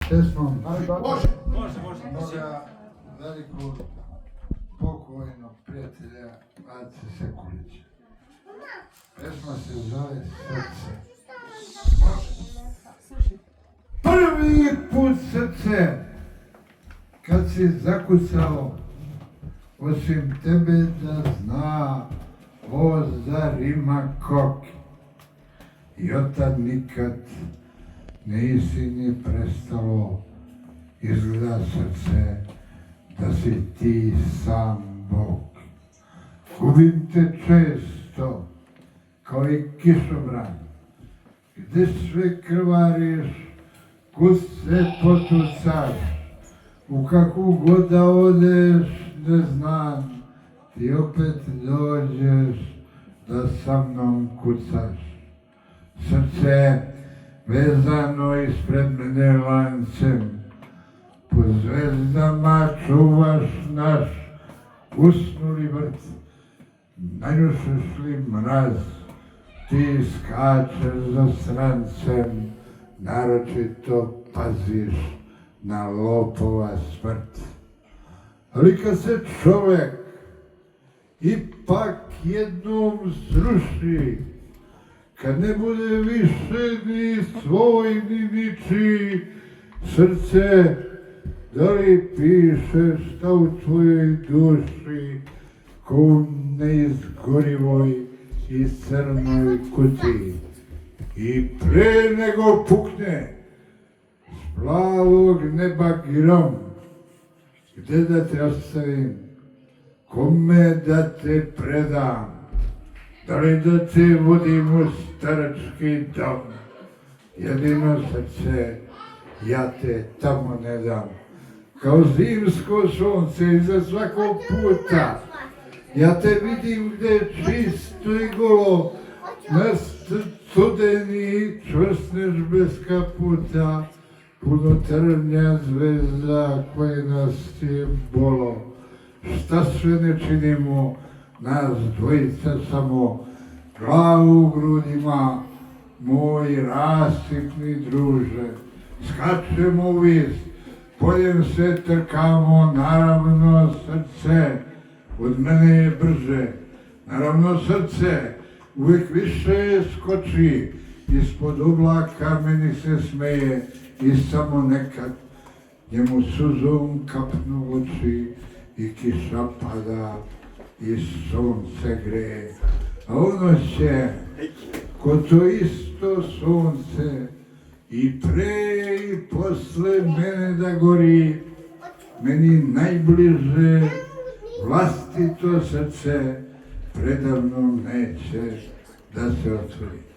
pesmom Može. moga velikog pokojnog prijatelja Ace Sekulića. Pesma se zove Srce. Prvi put srce, kad si zakucao, osim tebe da zna, o zar ima koki. I otad nikad nisi ni prestalo, izgleda srce, da si ti sam Bog. Gubim te često, kao i kišobran, gde sve krvariš, kud se potucaš, u kakvu god da odeš, ne znam, ti opet dođeš da sa mnom kucaš. Srce vezano ispred mene lancem, po zvezdama čuvaš naš usnuli vrt. Nanjušeš li mraz, ti skačeš za strancem, naročito paziš na lopova smrt. Ali kad se čovek ipak jednom sruši, kad ne bude više ni svoj ni ničiji, srce, da li piše šta u tvojoj duši, ko u neizgorivoj i crnoj kutiji. I pre nego pukne s plavog neba grom, gde da te ostavim, kome da te predam, da li da te vodim u starački dom, jedino srce, ja te tamo ne dam. Kao zimsko sunce iza svakog puta, ja te vidim gde je čisto i golo, na studeni čvrsneš bez kaputa, puno trnja zvezda koje nas je bolo. Šta sve ne činimo, nas dvojica samo, glavu u grudima, moj rasipni druže. Skačemo u vis, poljem se trkamo, naravno srce od mene je brže. Naravno srce uvijek više skoči, ispod oblaka meni se smeje i samo nekad njemu suzom kapnu oči i kiša pada i sunce greje. A ono će, ko to isto sunce, i pre i posle mene da gori, meni najbliže vlastito srce predavno neće da se otvori.